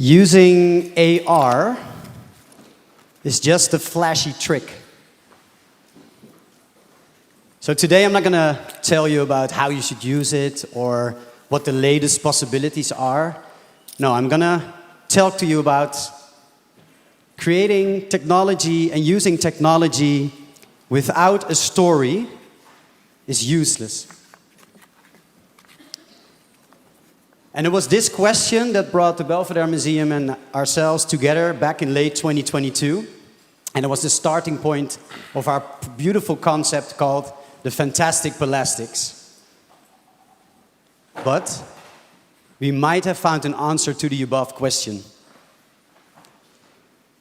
Using AR is just a flashy trick. So today I'm not going to tell you about how you should use it or what the latest possibilities are. No, I'm going to talk to you about creating technology and using technology without a story is useless. And it was this question that brought the Belvedere Museum and ourselves together back in late 2022. And it was the starting point of our beautiful concept called the Fantastic Palastics. But we might have found an answer to the above question.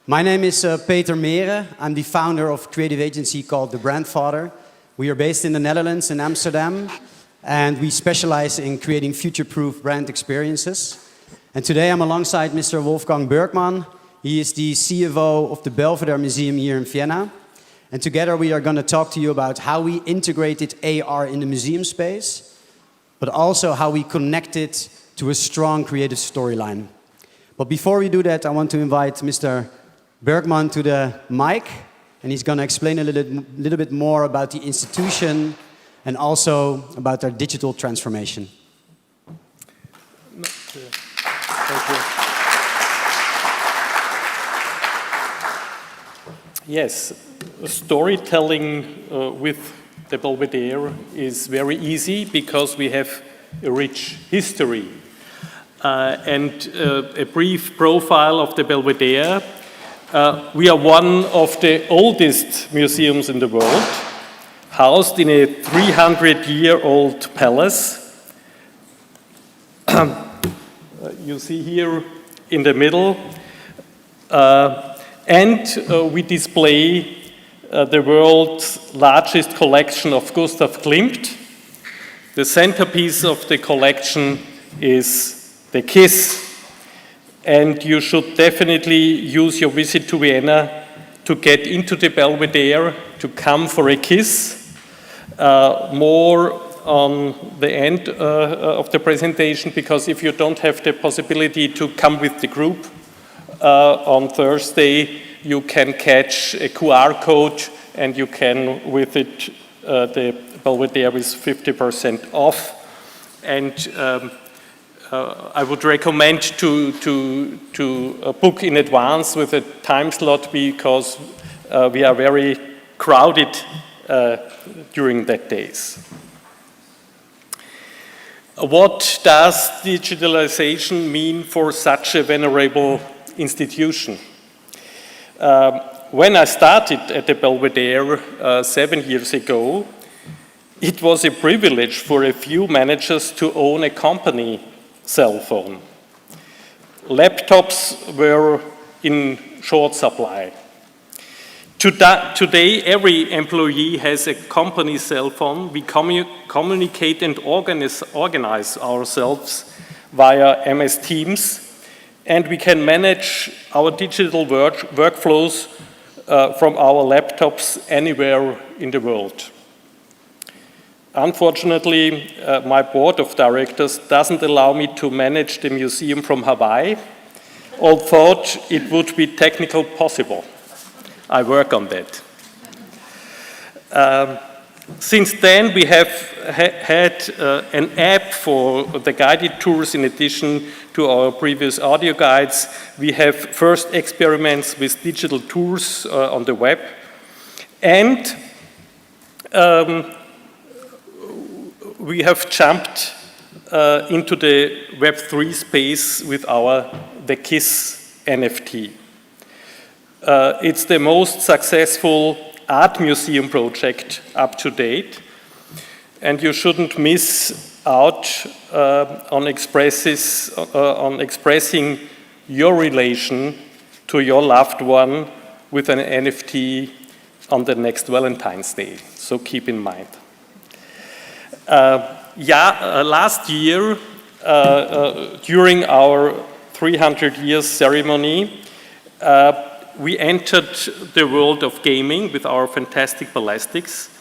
My name is Peter Meere. I'm the founder of a creative agency called The Brandfather. We are based in the Netherlands, in Amsterdam. And we specialize in creating future-proof brand experiences. And today I'm alongside Mr. Wolfgang Bergmann. He is the CFO of the Belvedere Museum here in Vienna. And together we are going to talk to you about how we integrated AR in the museum space, but also how we connect it to a strong creative storyline. But before we do that, I want to invite Mr. Bergmann to the mic, and he's going to explain a little bit more about the institution and also about our digital transformation. Thank you. Yes, storytelling with the Belvedere is very easy because we have a rich history. And a brief profile of the Belvedere. We are one of the oldest museums in the world, housed in a 300-year-old palace. You see here in the middle. And we display the world's largest collection of Gustav Klimt. The centerpiece of the collection is the kiss. And you should definitely use your visit to Vienna to get into the Belvedere, to come for a kiss. More on the end of the presentation, because if you don't have the possibility to come with the group on Thursday, you can catch a QR code and you can, with it, the Belvedere is 50% off. And I would recommend to book in advance with a time slot because we are very crowded during that days. What does digitalization mean for such a venerable institution? When I started at the Belvedere 7 years ago, it was a privilege for a few managers to own a company cell phone. Laptops were in short supply. Today, every employee has a company cell phone. We communicate and organize ourselves via MS Teams, and we can manage our digital workflows from our laptops anywhere in the world. Unfortunately, my board of directors doesn't allow me to manage the museum from Hawaii, although it would be technically possible. I work on that. Since then, we have had an app for the guided tours in addition to our previous audio guides. We have first experiments with digital tours on the web. And we have jumped into the Web3 space with the KISS NFT. It's the most successful art museum project up to date, and you shouldn't miss out on expressing your relation to your loved one with an NFT on the next Valentine's Day. So keep in mind. Last year, during our 300 years ceremony, we entered the world of gaming with our Fantastic Palastics.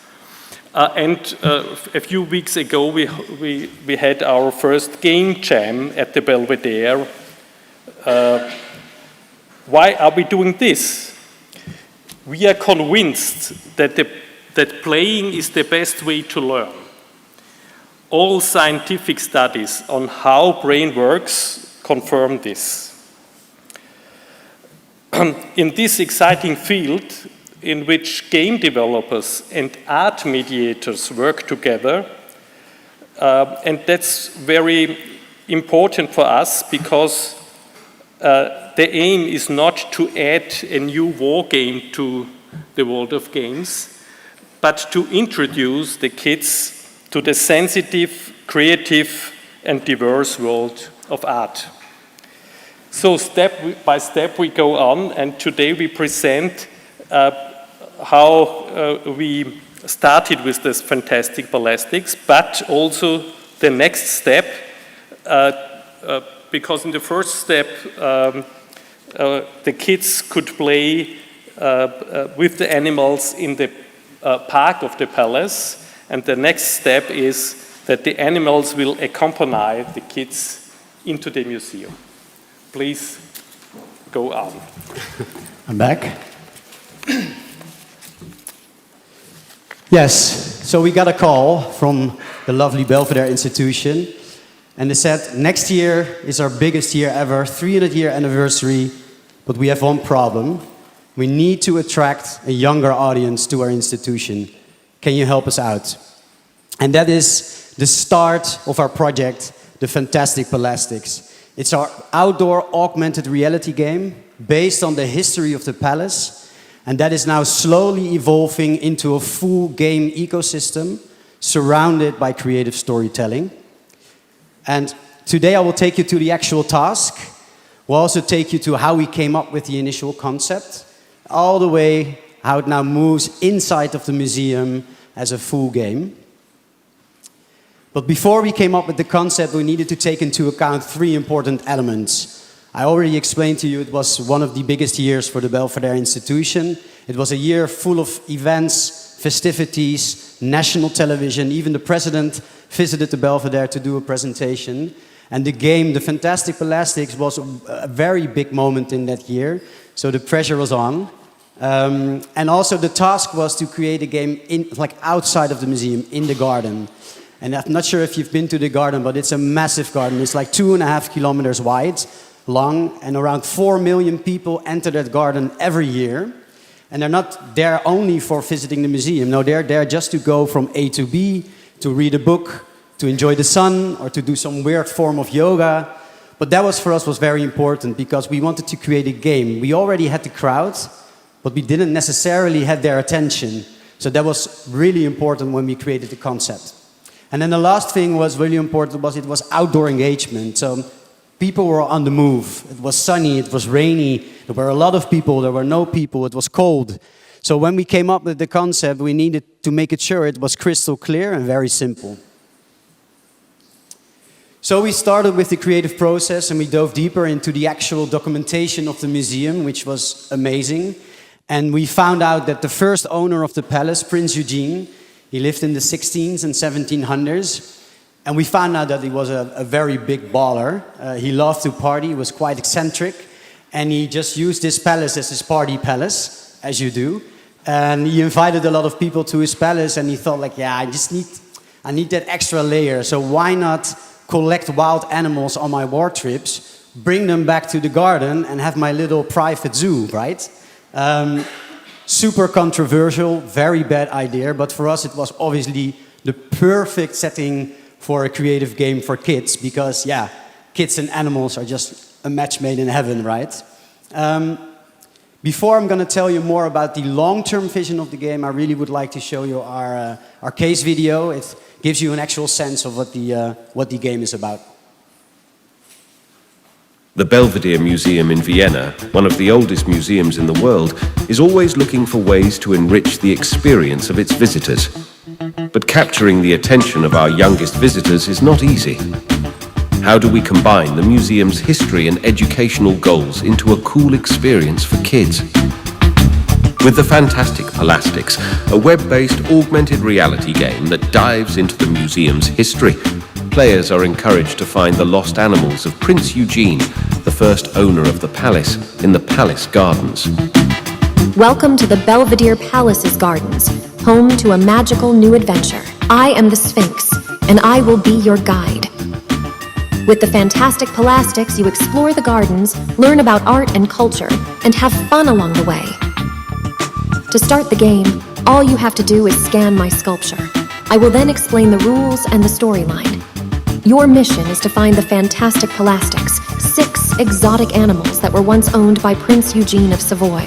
And a few weeks ago, we had our first game jam at the Belvedere Why are we doing this? We are convinced that playing is the best way to learn. All scientific studies on how brain works confirm this. In this exciting field, in which game developers and art mediators work together, and that's very important for us because the aim is not to add a new war game to the world of games, but to introduce the kids to the sensitive, creative, and diverse world of art. So step by step we go on, and today we present how we started with this Fantastic Palastics, but also the next step, because in the first step, the kids could play with the animals in the park of the palace, and the next step is that the animals will accompany the kids into the museum. Please go on. I'm back. Yes, so we got a call from the lovely Belvedere institution, and they said, next year is our biggest year ever, 300-year anniversary, but we have one problem. We need to attract a younger audience to our institution. Can you help us out? And that is the start of our project, the Fantastic Palastics. It's our outdoor augmented reality game based on the history of the palace, and that is now slowly evolving into a full game ecosystem surrounded by creative storytelling. And today I will take you to the actual task. We'll also take you to how we came up with the initial concept, all the way how it now moves inside of the museum as a full game. But before we came up with the concept, we needed to take into account 3 important elements. I already explained to you it was one of the biggest years for the Belvedere institution. It was a year full of events, festivities, national television. Even the president visited the Belvedere to do a presentation. And the game, the Fantastic Palastics, was a very big moment in that year. So the pressure was on. And also the task was to create a game outside of the museum, in the garden. And I'm not sure if you've been to the garden, but it's a massive garden. It's like 2.5 kilometers wide, long, and around 4 million people enter that garden every year. And they're not there only for visiting the museum. No, they're there just to go from A to B, to read a book, to enjoy the sun, or to do some weird form of yoga. But that was, for us, was very important because we wanted to create a game. We already had the crowd, but we didn't necessarily have their attention. So that was really important when we created the concept. And then the last thing was really important was it was outdoor engagement. So people were on the move. It was sunny, it was rainy, there were a lot of people, there were no people, it was cold. So when we came up with the concept, we needed to make it sure it was crystal clear and very simple. So we started with the creative process and we dove deeper into the actual documentation of the museum, which was amazing. And we found out that the first owner of the palace, Prince Eugene, he lived in the 1600s and 1700s. And we found out that he was a very big baller. He loved to party, was quite eccentric. And he just used this palace as his party palace, as you do. And he invited a lot of people to his palace and he thought like, yeah, I need that extra layer. So why not collect wild animals on my war trips, bring them back to the garden and have my little private zoo, right? Super controversial, very bad idea, but for us it was obviously the perfect setting for a creative game for kids because, yeah, kids and animals are just a match made in heaven, right? Before I'm going to tell you more about the long-term vision of the game, I really would like to show you our case video. It gives you an actual sense of what the game is about. The Belvedere Museum in Vienna, one of the oldest museums in the world, is always looking for ways to enrich the experience of its visitors. But capturing the attention of our youngest visitors is not easy. How do we combine the museum's history and educational goals into a cool experience for kids? With the Fantastic Palastics, a web-based augmented reality game that dives into the museum's history, players are encouraged to find the lost animals of Prince Eugene the first owner of the palace in the palace gardens. Welcome to the Belvedere Palace's gardens, home to a magical new adventure. I am the Sphinx, and I will be your guide. With the Fantastic Palastics, you explore the gardens, learn about art and culture, and have fun along the way. To start the game, all you have to do is scan my sculpture. I will then explain the rules and the storyline. Your mission is to find the Fantastic Palastics, 6 exotic animals that were once owned by Prince Eugene of Savoy.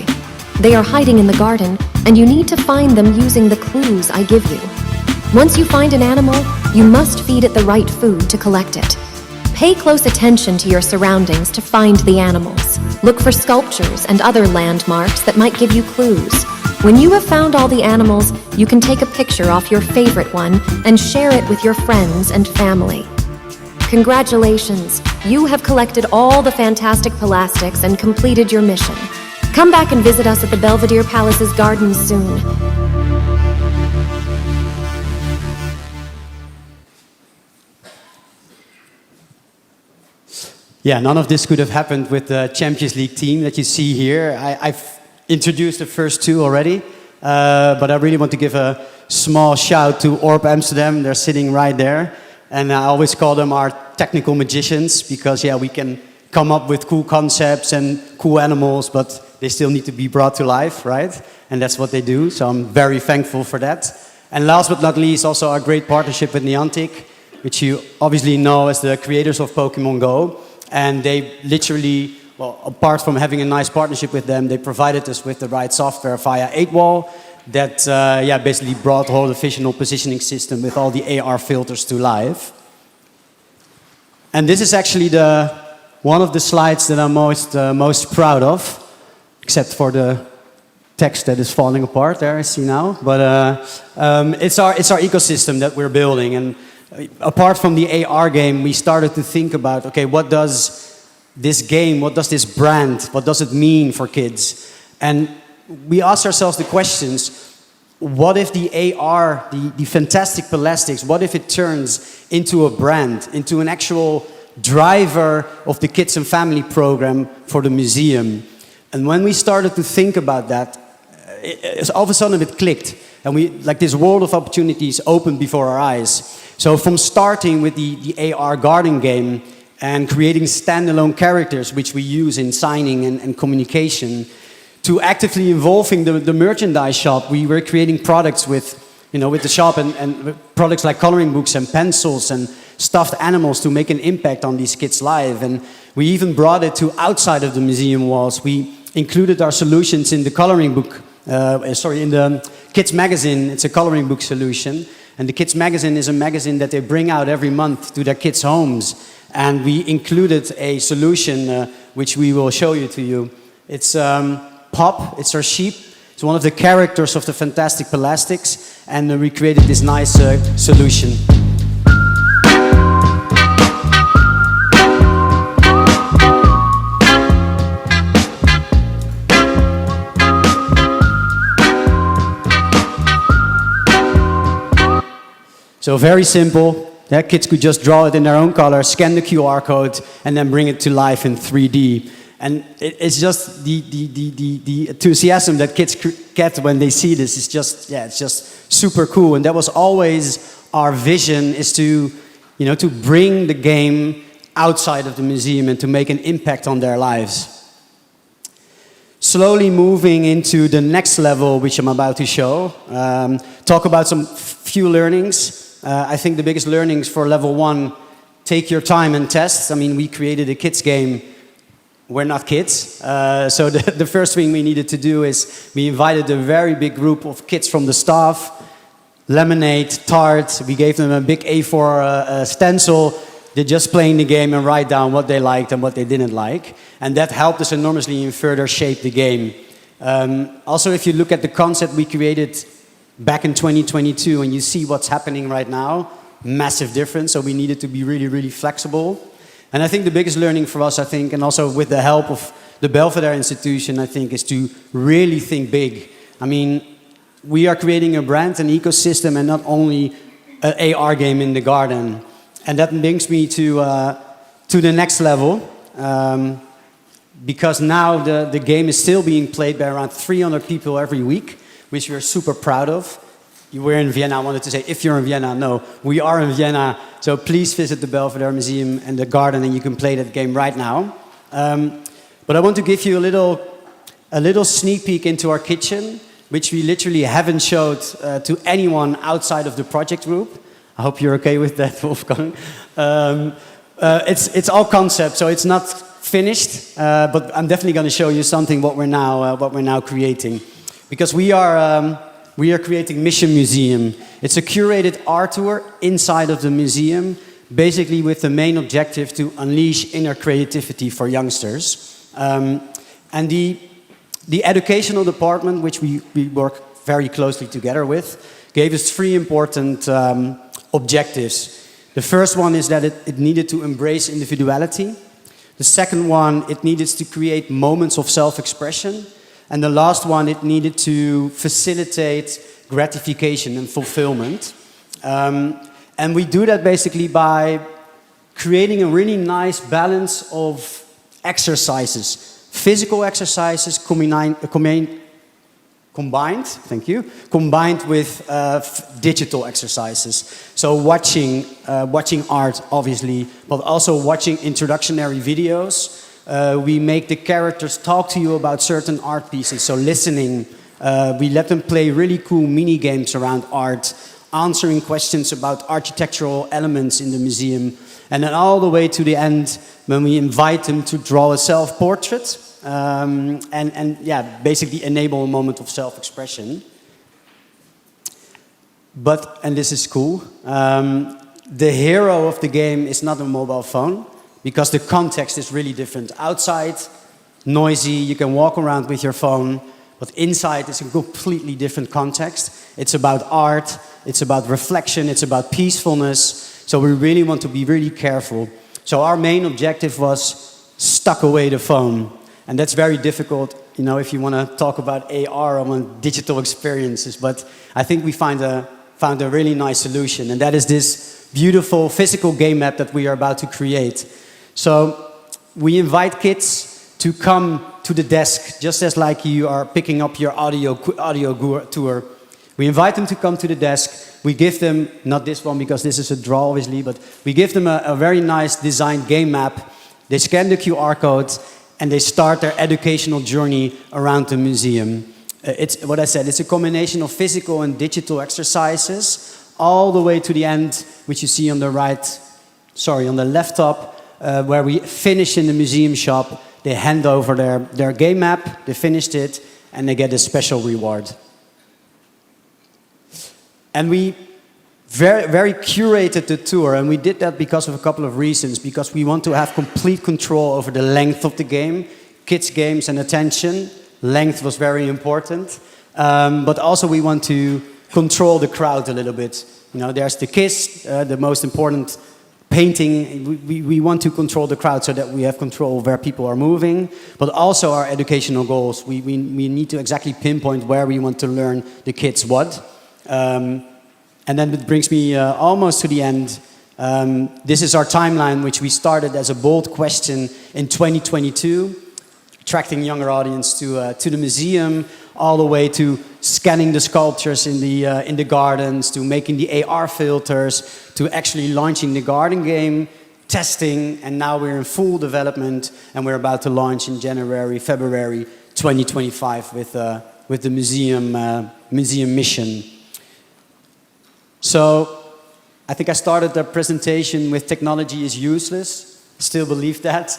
They are hiding in the garden, and you need to find them using the clues I give you. Once you find an animal, you must feed it the right food to collect it. Pay close attention to your surroundings to find the animals. Look for sculptures and other landmarks that might give you clues. When you have found all the animals, you can take a picture off your favorite one and share it with your friends and family. Congratulations, you have collected all the Fantastic Palastics and completed your mission. Come back and visit us at the Belvedere Palace's gardens soon. Yeah, none of this could have happened with the Champions League team that you see here. I've introduced the first 2 already, but I really want to give a small shout to Orb Amsterdam. They're sitting right there. And I always call them our technical magicians because, yeah, we can come up with cool concepts and cool animals, but they still need to be brought to life, right? And that's what they do, so I'm very thankful for that. And last but not least, also our great partnership with Niantic, which you obviously know as the creators of Pokemon Go. And they literally, well, apart from having a nice partnership with them, they provided us with the right software via 8-Wall that basically brought the whole fictional positioning system with all the AR filters to life. And this is actually one of the slides that I'm most proud of, except for the text that is falling apart there, I see now. But it's our ecosystem that we're building. And apart from the AR game, we started to think about, okay, what does this game, what does this brand, what does it mean for kids? And we asked ourselves the questions, what if the AR, the Fantastic Palastics, what if it turns into a brand, into an actual driver of the kids and family program for the museum? And when we started to think about that, all of a sudden it clicked. And this world of opportunities opened before our eyes. So from starting with the AR garden game and creating standalone characters, which we use in signing and communication, to actively involving the merchandise shop, we were creating products with the shop and products like coloring books and pencils and stuffed animals to make an impact on these kids' lives. And we even brought it to outside of the museum walls. We included our solutions in the coloring book, in the Kids Magazine. It's a coloring book solution. And the Kids Magazine is a magazine that they bring out every month to their kids' homes. And we included a solution which we will show you. It's Pop, it's our sheep. It's one of the characters of the Fantastic Palastics. And we created this nice solution. So very simple. Yeah, kids could just draw it in their own color, scan the QR code, and then bring it to life in 3D. And it's just the enthusiasm that kids get when they see this. It's just super cool. And that was always our vision, is to bring the game outside of the museum and to make an impact on their lives. Slowly moving into the next level, which I'm about to show. Talk about some few learnings. I think the biggest learnings for level 1, take your time and test. I mean, we created a kids game. We're not kids. So the first thing we needed to do is we invited a very big group of kids from the staff, lemonade, tart. We gave them a big A4 stencil. They're just playing the game and write down what they liked and what they didn't like. And that helped us enormously in further shape the game. Also, if you look at the concept we created back in 2022 and you see what's happening right now, massive difference. So we needed to be really, really flexible. And I think the biggest learning for us, and also with the help of the Belvedere institution, is to really think big. I mean, we are creating a brand, an ecosystem, and not only an AR game in the garden. And that brings me to the next level. because now the game is still being played by around 300 people every week, which we're super proud of. We're in Vienna. I wanted to say, if you're in Vienna, no, we are in Vienna. So please visit the Belvedere Museum and the garden, and you can play that game right now. But I want to give you a little sneak peek into our kitchen, which we literally haven't showed to anyone outside of the project group. I hope you're okay with that, Wolfgang. It's all concept, so it's not finished. But I'm definitely going to show you something what we're now creating, because we are creating Mission Museum. It's a curated art tour inside of the museum, basically with the main objective to unleash inner creativity for youngsters. And the educational department, which we work very closely together with, gave us 3 important objectives. The first one is that it needed to embrace individuality. The second one, it needed to create moments of self-expression. And the last one, it needed to facilitate gratification and fulfillment. And we do that basically by creating a really nice balance of exercises. Physical exercises combined with digital exercises. So watching art, obviously, but also watching introductionary videos. We make the characters talk to you about certain art pieces, so listening. We let them play really cool mini games around art, answering questions about architectural elements in the museum, and then all the way to the end when we invite them to draw a self-portrait and basically enable a moment of self-expression. But, and this is cool, the hero of the game is not a mobile phone, because the context is really different. Outside, noisy, you can walk around with your phone, but inside is a completely different context. It's about art, it's about reflection, it's about peacefulness. So we really want to be really careful. So our main objective was stuck away the phone. And that's very difficult, you know, if you want to talk about AR or digital experiences. But I think we found a really nice solution. And that is this beautiful physical game map that we are about to create. So we invite kids to come to the desk, just as like you are picking up your audio tour. We invite them to come to the desk. We give them, not this one because this is a draw obviously, but we give them a very nice designed game map. They scan the QR code and they start their educational journey around the museum. It's what I said, it's a combination of physical and digital exercises, all the way to the end, which you see on the on the left top, where we finish in the museum shop. They hand over their game map, they finished it, and they get a special reward. And we very curated the tour, and we did that because of a couple of reasons. Because we want to have complete control over the length of the game, kids' games and attention. Length was very important. But also we want to control the crowd a little bit. You know, there's the kiss, the most important painting. We want to control the crowd so that we have control of where people are moving, but also our educational goals. We need to exactly pinpoint where we want to learn the kids what. And then it brings me almost to the end. This is our timeline, which we started as a bold question in 2022, attracting younger audience to the museum, all the way to scanning the sculptures in the gardens, to making the AR filters, to actually launching the garden game, testing, and now we're in full development, and we're about to launch in February 2025 with the museum mission. So I think I started the presentation with technology is useless. Still believe that,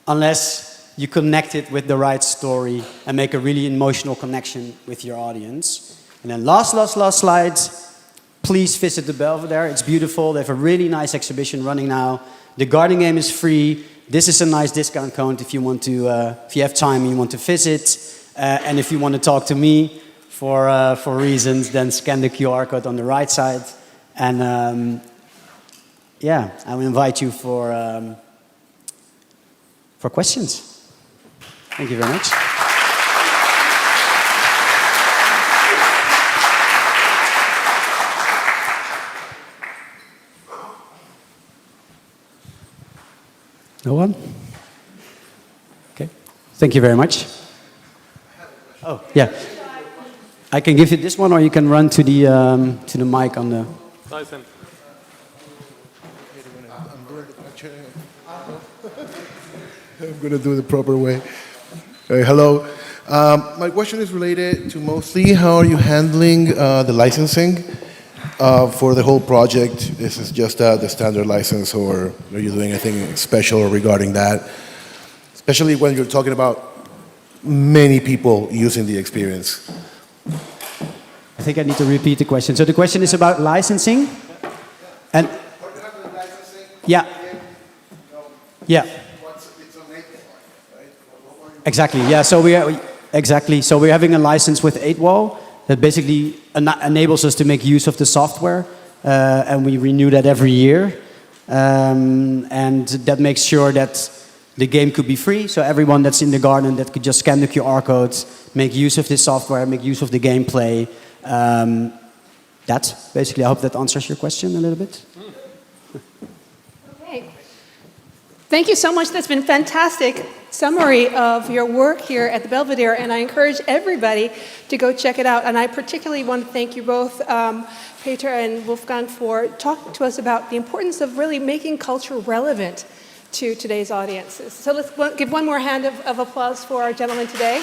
unless you connect it with the right story and make a really emotional connection with your audience. And then last slides. Please visit the Belvedere. It's beautiful. They have a really nice exhibition running now. The garden game is free. This is a nice discount code if you want to, if you have time and you want to visit. And if you want to talk to me for reasons, then scan the QR code on the right side. And yeah, I will invite you for questions. Thank you very much. No one? Okay. Thank you very much. Oh, yeah. I can give you this one, or you can run to the mic on the... I'm going to do it the proper way. Hello. My question is related to mostly how are you handling the licensing for the whole project? This is just the standard license, or are you doing anything special regarding that? Especially when you're talking about many people using the experience. I think I need to repeat the question. So the question is about licensing? And... Yeah. Yeah. Exactly. Yeah. So we're having a license with 8wall that basically enables us to make use of the software, and we renew that every year, and that makes sure that the game could be free. So everyone that's in the garden that could just scan the QR codes, make use of this software, make use of the gameplay. That's basically. I hope that answers your question a little bit. Okay. Thank you so much. That's been fantastic summary of your work here at the Belvedere, and I encourage everybody to go check it out. And I particularly want to thank you both, Peter and Wolfgang, for talking to us about the importance of really making culture relevant to today's audiences. So let's give one more hand of applause for our gentlemen today.